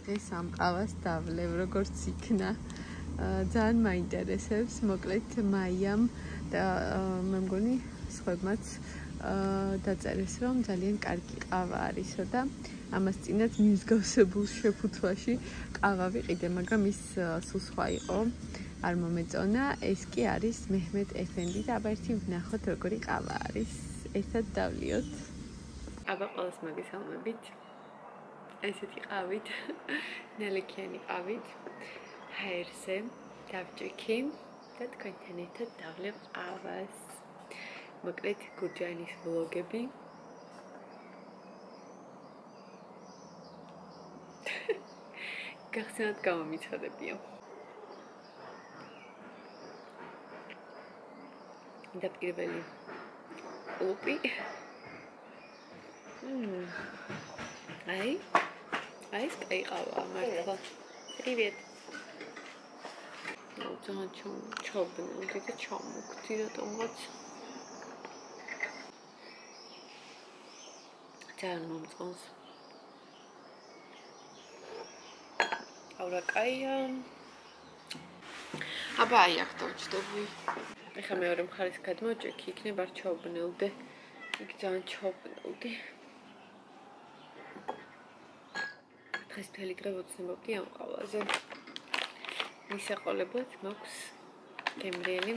დღეს ამ ყავას დავლევ, როგორც იქნა. ძალიან მაინტერესებს, მოკლედ მაიამ და მე მგონი სხვებმაც დაწერეს, რომ ძალიან კარგი ყავა არისო და ამას წინათ მიმსგავსებულ შეფუთვაში ყავა ვიყიდე, მაგრამ ის სულ სხვა იყო. არ მომეწონა, ეს კი არის მეჰმედ ეფენდი და აბა ერთი ვნახოთ როგორი ყავა არის. ერთად დავლიოთ. აბა ყველას მოგესალმებით. ესეთი ყავით, ნალექიანი ყავით, ჰაერზე დავჭიქი და თქვენთან ერთად დავლევ ყავას. მოკლედ გურჯაანის ვლოგები. გახსნათ გამომიცოდებია. და პირველი ოპი. Ай, скайқава, მართლა. Привет. ძალიან ჩობნილი და ჩამოგვდი რატომღაც. ძალიან მომწონს. ავრაკაია. აბა აი აქ დავჭდები. ეხლა მეორე მხარის გადმოჭექი იქნება არ ჩაობნელდე. იქ ძალიან ჩაობნელდი. დღეს მთელი დღე ვოცნებობდი ამ ყავაზე. მისაყოლებად მაქვს გემრიელი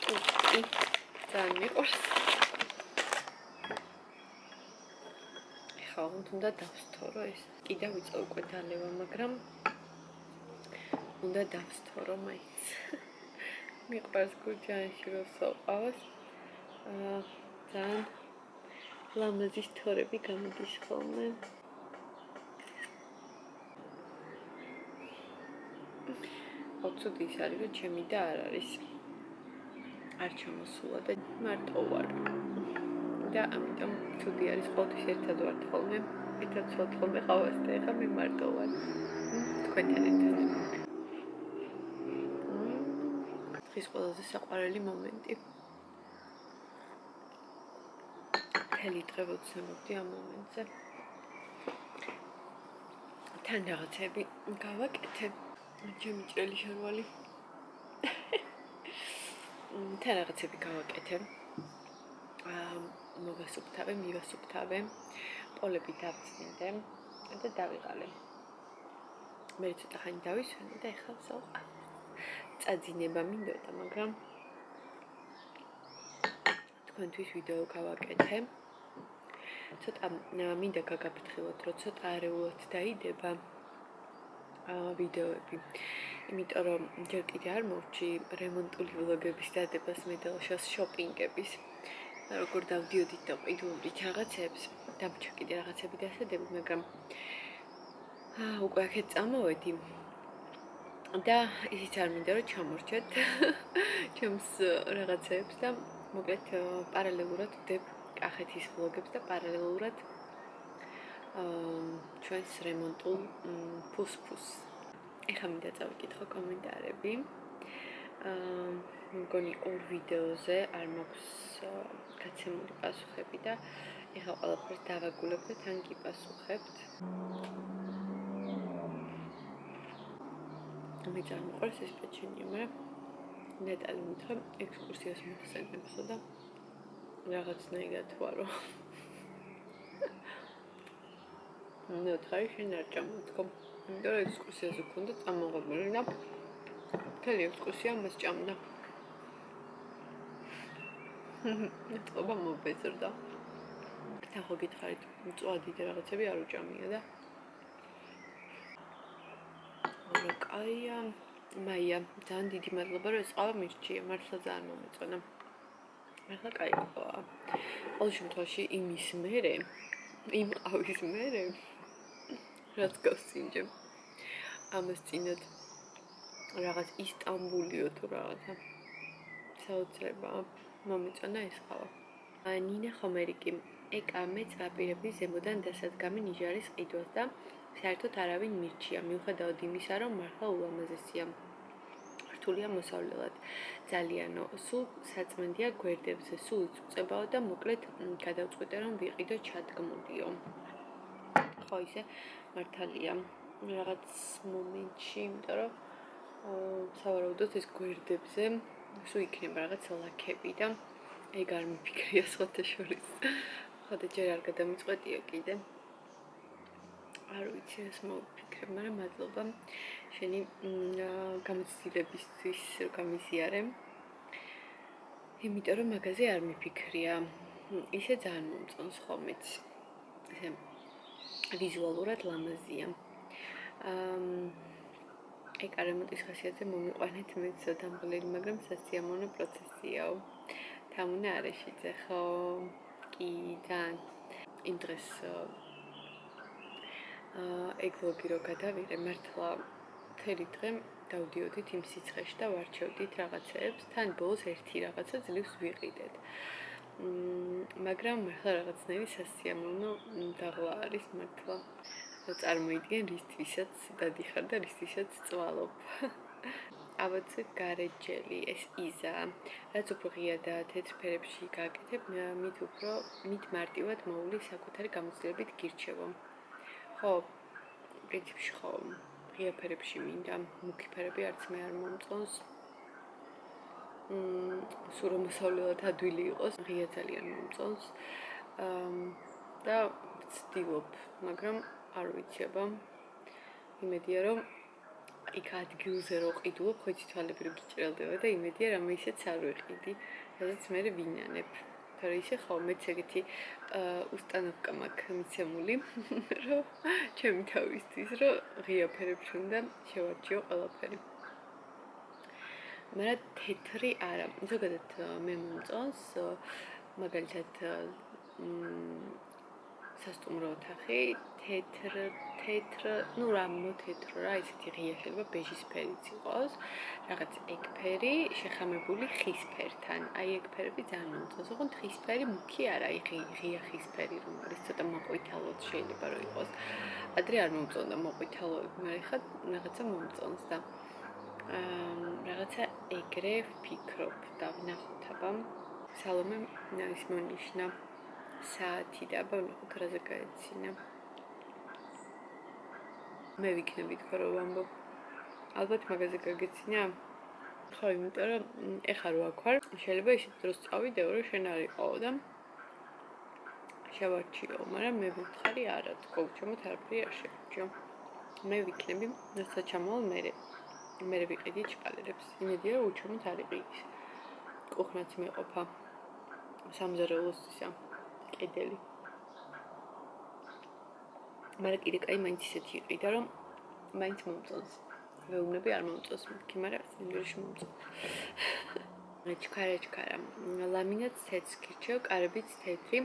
ტუტი. ძალიან მიყვარს. ეხლა უნდა დავსთორო ეს. კიდევ ვიწო უკვე დალევა, მაგრამ უნდა დავსთორო მაინც. მიყვარს გურჯაანში რო სოყავს. ძალიან ლამაზი სთორები გამოდის ხოლმე. ცუდი ის არის, რომ ჩემი და არ არის. არ ჩამოსულა და მარტო ვარ. და ამიტომ ცუდი არის, ყოველთვის ერთად ვარ ხოლმე. ერთად ვცვალთ ხოლმე ყავას და ეხლა მე მარტო ვარ. თქვენთან ერთად. დღეს ყველაზე საყვარელი მომენტი. მთელი დღე ვოცნებობდი ამ მომენტზე. თან რაღაცები გავაკეთებ. ჩემი ჭრელი შარვალი. თან რაღაცები გავაკეთებ. მოვასუფთავე, მივასუფთავე. პოლები დავწნიდე და დავიღალე. მე ცოტა ხანი დავისვენე და ეხლა ვსაუყავ. წაძინება მინდოდა, მაგრამ თქვენთვის ვიდეო გავაკეთე. ცოტა მინდა გაგაფრთხილოთ, რომ ცოტა არეულად დაიდება ვიდეოები. იმიტომ რომ ჯერ კიდე არ მოვჭი რემონტული ვლოგების დადებას, მედელშოს შოპინგების. როგორ დავდიოდით და ყიდულობდით რაღაცებს, დამჭა კიდე რაღაცები დასადები, მაგრამ უკვე აქეთ წამოვედი. და ისიც არ მინდა რომ ჩამორჩეთ ჩემს რაღაცებს და მოკლედ პარალელურად ვდებ კახეთის ვლოგებს და პარალელურად ჩვენს რემონტულ ფუსფუსს. ეხლა მინდა წავიკითხო კომენტარები. მგონი ორ ვიდეოზე არ მაქვს გაცემული პასუხები და ეხლა ყველაფერს დავაგულებ და თან გიპასუხებთ. მე ძალიან მიყვარს ეს პეჩენია, მაგრამ ნეტალი მითხრა ექსკურსიას მოხსენებსო და რაღაცნაირად ვარო. ნუ თხარი შენ არ ჭამოთქო. იმიტომ რომ ექსკურსიაზე გქონდა წამოღებული და მთელი ექსკურსია მას ჭამდა. წყობა მობეზრდა. და ხო გითხარით, მწვადი და რაღაცები არ უჭამია და ავრაკაია. მაია, ძალიან დიდი მადლობა, რომ ეს ყავა მირჩია, მართლა ძალიან მომეწონა. ახლა კაი ყავა. ყოველ შემთხვევაში იმის მერე, იმ ყავის მერე რაც გავსინჯებ. ამას წინათ რაღაც ისტამბულიო თუ რაღაცა. საოცრებაა. მომეწონა ეს ყავა. ნინა ხომერიკი. ეკა მეც ვაპირებდი ზემოდან დასადგამი ნიჟარის ყიდვას და საერთოდ არავინ მირჩია, მიუხედავად იმისა, რომ მართლა ულამაზესია. რთულია მოსავლელად. ძალიანო, სულ საწმენდია გვერდებზე, სულ იწუწებაო და მოკლედ გადავწყვიტე, რომ ვიყიდო ჩადგმულიო. ხო ისე მართალია რაღაც მომენტში, იმიტომ რომ სავარაუდოდ ეს გვერდებზე სულ იქნება რაღაც ლაქები და ეგ არ მიფიქრია სხვათა შორის. ხოდა ჯერ არ გადამიწყვეტია კიდე. არ ვიცი ეს მოვიფიქრებ, მაგრამ მადლობა შენი გამოცდილებისთვის რომ გამიზიარე. იმიტომ რომ მაგაზე არ მიფიქრია. ისე ძალიან მომწონს ხოლმეც. ისე ვიზუალურად ლამაზია. ეგ რემონტის ხასიათზე მომიყვანეთ მეც დამღლელი, მაგრამ სასიამოვნო პროცესიაო. თამუნა არეშიძე, ხო? კი, ძალიან იმ დღეს ეგ ვლოგი რო გადავიღე, მართლა მთელი დღე დავდიოდით იმ სიცხეში და ვარჩევდით რაღაცეებს, თან ბოლოს ერთი რაღაცა ძლივს ვიყიდეთ. მაგრამ მართლა რაღაცნაირი სასიამოვნო დაღლა არის მართლა. წარმოიდგენ რისთვისაც დადიხარ და რისთვისაც წვალობ. ალბათ გარეჯელი ეს იზა, რაც უფრო ღია და თეთრ ფერებში გააკეთებ, მით მარტივად მოვლი საკუთარი გამოცდილებით გირჩევო. ხო, პრინციპში ხო, ღია ფერებში მინდა, მუქი ფერები არც მე არ მომწონს. სულ რომ მოსავლელად ადვილი იყოს, ღია ძალიან მომწონს. და ვცდილობ, მაგრამ არ ვიცი აბა. იმედია რომ იქ ადგილზე რო ყიდულობ, ხო იცი თვალები რო გიჭრელდება და იმედია რამე ისეც არ ვიყიდი, რადგან მე ვინანებ. თორე ისე ხო მეც ეგეთი უსტანოვკა მაქვს მიცემული, რომ ჩემი თავისთვის რომ ღია ფერებში უნდა შევარჩიო ყველაფერი. მაგრამ თეთრი არა, ზოგადად მე მომწონს, მაგალითად სასტუმრო ოთახი, თეთრ, ნუ რა მოთეთრო რა, ისეთი ღია შეიძლება ბეჟის ფერიც იყოს, რაღაც ეგ ფერი შეხამებული ხის ფერთან. აი ეგ ფერები ძალიან მომწონს, ოღონდ ხის ფერი მუქი არა, აი ღია ხის ფერი რომ არის, ცოტა მოყვითალოდ შეიძლება რომ იყოს. ადრე არ მომწონდა მოყვითალოები, მაგრამ ხა რაღაცა მომწონს და რაღაცა ეგრე ვფიქრობ და ვნახოთ აბა. სალომე ის მონიშნა საათი და აბა ვნახოთ რაზე გაეცინა. მე ვიქნები თქო რომ ვამბობ. ალბათ მაგაზე გაგეცინა? ხო, იმიტომ რომ ეხლა რო აქ ვარ, შეიძლება ისეთ დროს წავიდეო, რომ შენ არ იყაო და შევარჩიო, მაგრამ მე ვუთხარი არა, თქო, ჩემოთ არაფერი არ შევარჩიო. მე ვიქნები, რასაც ჩამოვალ მე ვიყიდი ჭკალერებს. იმედია რომ უჩვენოთ არ იყიდის. კუხნაც მეყოფა. სამზარეულოს ისა კედელი. მაგრამ კიდე კაი მაინც ისეთი იყიდა, რომ მაინც მომწონს. ვეუბნები არ მომწონს მეთქი, მაგრამ სინგლში მომწონს. ჩქარა. ლამინატს თეთრს გირჩევ, კარებიც თეთრი.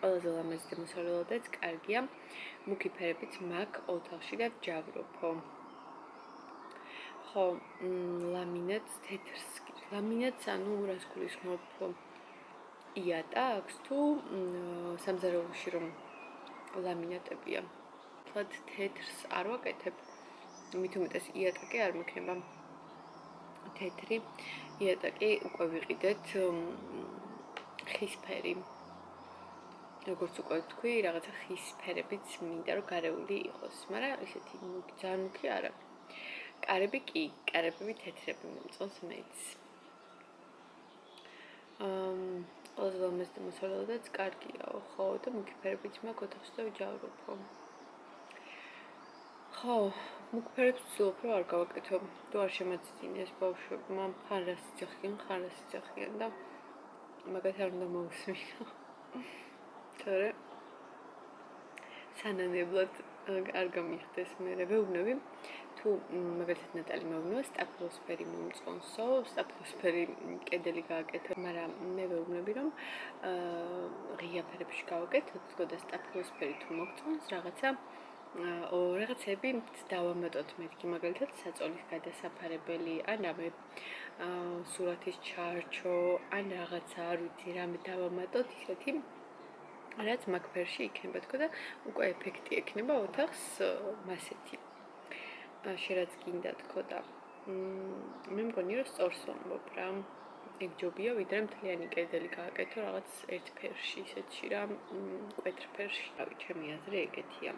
ყველაზე ლამაზი და მოსავლელადაც კარგია. მუქი ფერებიც მაქვს ოთახში და ვჯავრობო. ხო, ლამინატს თეთრს გირჩევ. ლამინატს ანუ რას გულისხმობ? იატა აქვს თუ სამზარეულოში რომ ლამინატებია. თვად თეთრს არ ვაკეთებ. მით უმეტეს იატა კი არ მექნება. თეთრი იატა კი უკვე ვიყიდეთ ხის ფერი. როგორც უკვე ვთქვი, რაღაცა ხის ფერებიც მინდა რომ გარეული იყოს, მაგრამ ისეთი ძალიან მუქი არა. კარები კი, კარებები თეთრები მომწონს მეც. ყველაზე ლამაზი და მოსავლელადაც კარგიაო, ხო, და მუქი ფერებიც მაქვს ოთახში და ვჯავრობო. ხო, მუქ ფერებს ვცდილობ რომ არ გავაკეთო, თუ არ შემაწინეს ბავშვებმა, ხან რას იძახიან და მაგათ არ უნდა მოусმინო. თორე სანანებლად არ გამიხდეს მე ვეუბნები, თუ მაგალითად ნატალი მეუბნება სტაფილოსფერი მომწონსო, სტაფილოსფერი კედელი გააკეთო, მაგრამ მე ვეუბნები რომ ღია ფერებში გავაკეთოთ, თქო და სტაფილოსფერი თუ მოგწონს რაღაცები დავამატოთ მეთქი, მაგალითად საწოლის გადასაფარებელი, ან რამე სურათის ჩაარჩო, ან რაღაცა არ ვიცი რამე დავამატოთ ისეთი რაც მაგ ფერში იქნება, თქო და უკვე ეფექტი ექნება ოთახს მასეთი. შენ რაც გინდა თქო და მე მგონი რომ სწორს ვამბობ რა. ეგ ჯობია, ვიდრე მთლიანი კედელი გააკეთო რაღაც ერთ ფერში, ისეთში რა, მკვეთრ ფერში. რავი, ჩემი აზრი ეგეთია.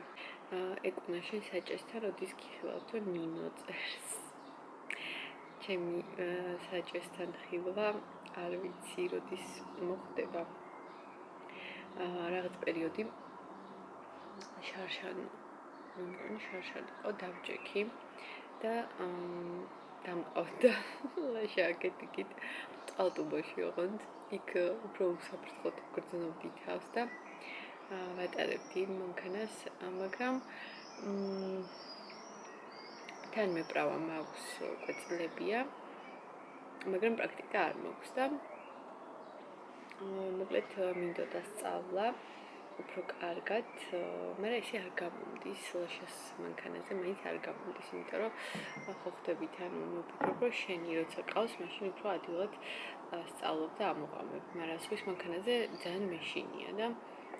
ეკუნაში საჭესთან როდის გიხილავ თუ ნინო წერს. ჩემი საჭესთან ხილვა არ ვიცი როდის მოხდება. რაღაც პერიოდი შარშან იყო დავჭექი და დამყავდა ლაშაკეთიკით წყალტუბოში ოღონდ იქ უფრო უსაფრთხოდ გრძნობდი თავს და ვატარებდი მანქანას, მაგრამ თან მეპრავა მაქვს კვეწლებია, მაგრამ პრაქტიკა არ მაქვს და მოკლედ მინდოდა სწავლა უფრო კარგად, მაგრამ ესე არ გამომდის ლაშას მანქანაზე, მაინც არ გამომდის, იმიტომ რომ ხო ხვდებით, ანუ მოფიქრებ, რომ შენი როცა ყავს, მაშინ უფრო ადვილად სწავლობ და ამოყამებ, მაგრამ სხვის მანქანაზე ძალიან მეშინია და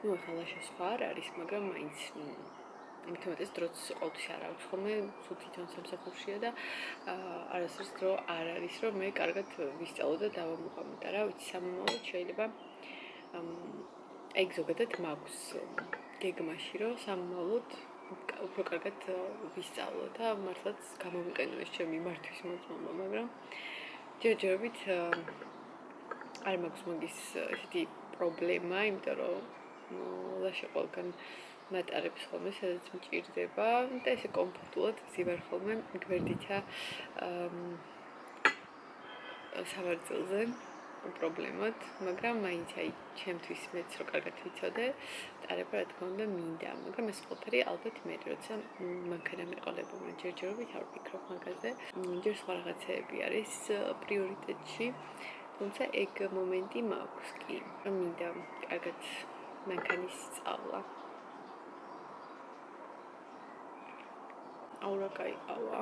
ახლა ლაშა სხვა არ არის, მაგრამ მაინც მithumetes დროც ყოველთვის არ აქვს ხოლმე, თვითონ სამსახურშია და არასდროს დრო არ არის, რომ მე კარგად ვისწავლო და დავამოყამო და რა ვიცი, სამომავლოდ შეიძლება ეგ ზოგადად მაქვს გეგმაში, რომ სამომავლოდ უფრო კარგად ვისწავლო და მართლაც გამომიყენო ეს ჩემი მართვის მოწმობა, მაგრამ ჯერჯერობით არ მაქვს მაგის ესეთი პრობლემა, იმიტომ რომ ლაშა ყველგან მატარებს ხოლმე, სადაც მჭირდება და ესე კომფორტულად ვზივარ ხოლმე გვერდითა სავარძელზე პრობლემად, მაგრამ მაინც აი ჩემთვის მეც რო კარგად ვიცოდე, ტარება რა თქმა უნდა მინდა, მაგრამ ეს ყველაფერი ალბათ მე როცა მანქანა მეყოლებო, ჯერჯერობით არ ვფიქრობ მაგაზე. ჯერ სხვა რაღაცეები არის პრიორიტეტში, თუმცა ეგ მომენტი მაქვს კი, რომ მინდა კარგად მანქანის სწავლა. აურა კაიყავა.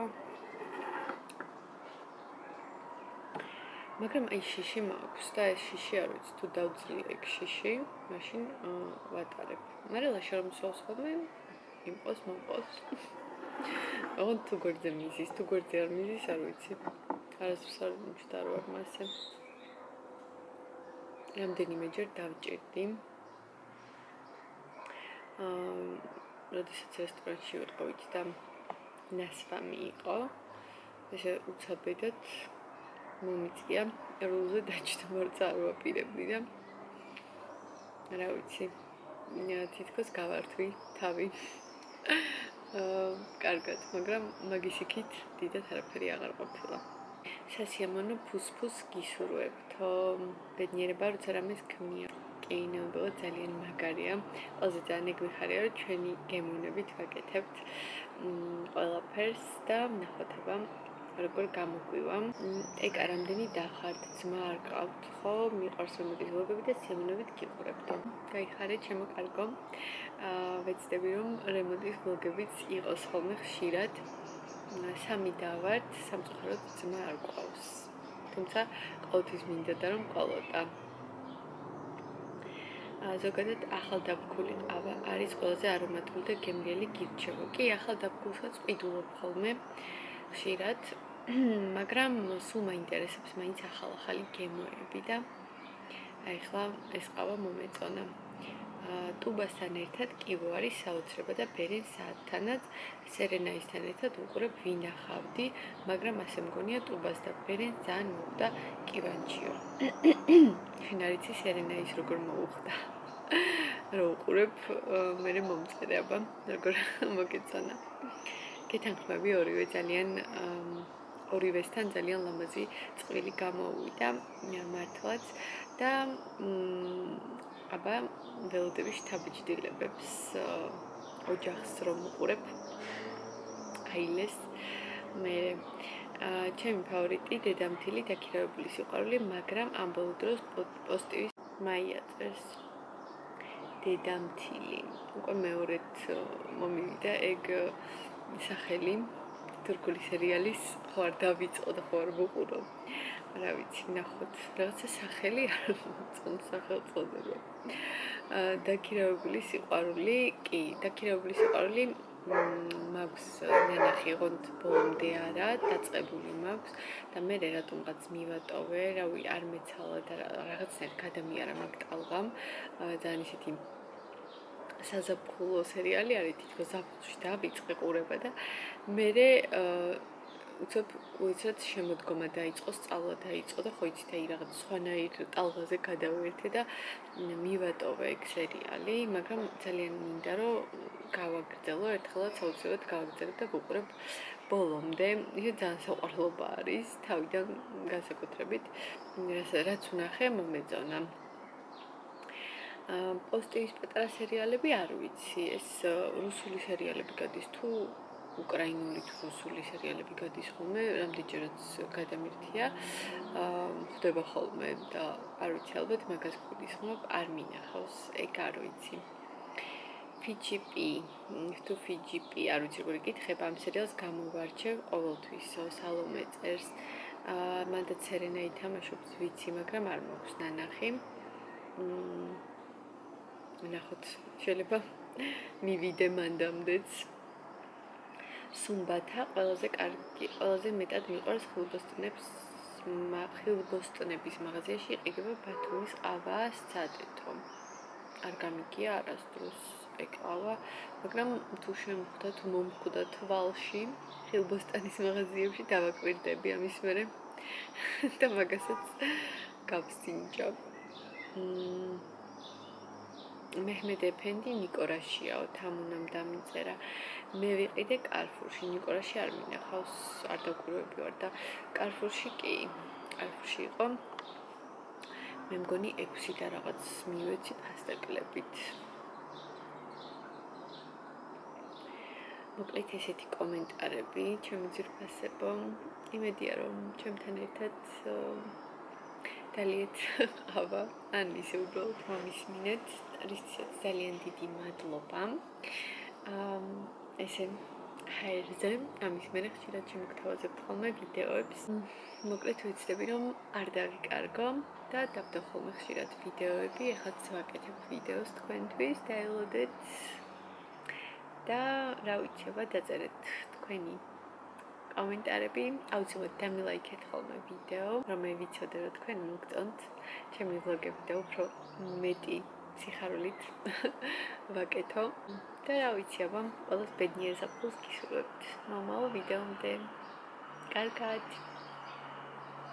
მაგრამ აი შიში მაქვს და ეს შიში არ ვიცი თუ დავძლიე ეგ შიში, მაშინ ვატარებ. მაგრამ ლაშა რომ მსვავს ხოლმე, იმყოს მომყოს. ოღონდ თუ გვერდზე მიზის, თუ გვერდზე არ მიზის, არ ვიცი. არასდროს არ მჩდარ ვარ მასე. რამდენიმეჯერ დავჭირდი. როდესაც რესტორანში ვიყავით და ნასვამი იყო, ესე უცაბედად მომიწია, როლზე დაჯდომარ წარვაპირებდი და რა ვიცი, თითქოს გავართვი თავი. კარგად, მაგრამ მაგის იქით დიდად არაფერი აღარ ყოფილა. სასიამოვნო ფუსფუს გისურვებთო, ბედნიერება როცა რამეს ქმნია. კი, ნამდვილად ძალიან მაგარია. ყველაზე ძალიან ეგ ვიხარია, რომ ჩვენი გემოვნებით ვაკეთებთ ყველაფერს და ნახოთება როგორ გამოგვივა. ეგ რამდენი დახართ, ძმა არ გყავთ, ხო? მიყვარს რომ მოგის ვლოგები და სიამოვნებით გიყურებდო. გაიხარე ჩემო კარგო. ვეცდები რომ რემონტის ვლოგებიც იყოს ხოლმე ხშირად. სამი დავართ, სამწუხაროდ ძმა არ გყავს. თუმცა ყოველთვის მინდოდა რომ ყოლოდა. ზოგადად ახალდაბგული ყავა არის ყველაზე არომატული და გემრიელი გირჩევო. კი, ახალდაბგულსაც ყიდულობ ხოლმე ხშირად, მაგრამ სულ მაინტერესებს მაინც ახალ-ახალი გემოები და ახლა ეს ყავა მომეწონა. ტუბასთან ერთად კივო არის საოცრება და ბერენ საათთანაც სერენაისთან ერთად უყურებ ვინახავდი, მაგრამ ასე მგონია ტუბას და ბერენ ძალიან მოუხდა კივანჩიო. შენ არ იცი სერენაის როგორ მოუხდა. რო უყურებ, მე მომწერება, როგორ მოგეწონა. გეთანხმები ორივესთან ძალიან ლამაზი წყვილი გამოუვიდა მართლაც და აბა ველოდები შთაბეჭდილებებს ოჯახს რომ უყურებ აილეს მე ჩემი ფავორიტი დედამთილი დაქირავებული სიყვარული, მაგრამ ამ ბოლო დროს პოსტივის მაიაწერს დედამთილი. უკვე მეორედ მომივიდა ეგ სახელი თურქული სერიალის ხო არ დავიწყო და ხო არ ვუყურო. რა ვიცი, ნახოთ, რაღაცა სახელი არ მოწონს სახელწოდება. დაქირავებული სიყვარული, კი, დაქირავებული სიყვარული მაქვს ნანახი, ოღონდ ბოლომდე არა, დაწყებული მაქვს და მე რატომღაც მივატოვე, რავი, არ მეცალა და რაღაცნაირად გადამიარა მაგ ტალღამ, ძალიან ისეთი საზაფხულო სერიალი არის თითქოს ზაფხულში დავიწყე ყურება და მე უცებ შემოდგომა დაიწყო, სწავლა დაიწყო და ხო იცით აი რაღაც სხვანაირ ტალღაზე გადავერთე და მივატოვე ეგ სერიალი, მაგრამ ძალიან მინდა რომ გავაგრძელო, ერთხელაც აუცილებლად გავაგრძელებ და ვუყურებ ბოლომდე. ისე ძალიან საყვარლობა არის თავიდან განსაკუთრებით, რაც ვნახე მომეწონა. პოსტის პატარა სერიალები არ ვიცი, ეს რუსული სერიალები გადის თუ უკრაინული თუ რუსული სერიალები გადის ხოლმე, რამდენჯერაც გადამირთია, ხდება ხოლმე და არ ვიცი, ალბათ მაგას გულისხმობ, არ მინახავს, ეგ არ ვიცი. ფიჯიპი, თუ ფიჯიპი, არ ვიცი როგორ იკითხება, ამ სერიალს გამოვარჩევ ყოველთვის, სალომე წერს, მანდაც სერენა ითამაშობს, ვიცი, მაგრამ არ მაქვს ნანახი. ნახოთ, შეიძლება მივიდე მანდამდეც. სუმბათა ყველაზე კარგი, ყველაზე მეტად მიყვარს ხილბოსტნების მაღაზიაში იყიდება ბათუმის ყავა სცადეთო. არ გამიგია არასდროს ეგ ყავა, მაგრამ თუ შემხვდა, თუ მომხვდა თვალში ხილბოსტნის მაღაზიებში დავაკვირდები ამის მერე და მაგასაც გავსინჯავ. მეჰმედ ეფენდი ნიკორაშიაო, თამუნამ დამიწერა. მე ვიყიდე კარფურში, ნიკორაში არ მინახავს, არ დაკვირვები ვარ და კარფურში კი, კარფურში იყო. მე მგონი 6 და რაღაც მივეცი ფასტაკლებით. მოკლედ ესეთი კომენტარები, ჩემი ძირფასებო, იმედია რომ ჩემთან ერთად დალიეთ ყავა, ან ისე უბრალოდ მომისმინეთ. რისთვისაც ძალიან დიდი მადლობა. ესე ჰაერზე, ამის მერე ხშირად შემოგთავაზებთ ხოლმე ვიდეოებს. მოკლედ ვიცდები რომ არ დავიკარგო და დავდო ხოლმე ხშირად ვიდეოები, ეხლაც ვაკეთებ ვიდეოს თქვენთვის, დაელოდეთ და რა ვიცი, დაწერეთ თქვენი კომენტარები, აუცილებლად დამილაიქეთ ხოლმე ვიდეო, რომ მე ვიცოდე რომ თქვენ მოგწონთ ჩემი ვლოგები და უფრო მეტი სიხარულით ვაკეთო და რა ვიცი, ყველას ბედნიერ ზაფხულს გისურვებთ. მომავალ ვიდეომდე. კარგად.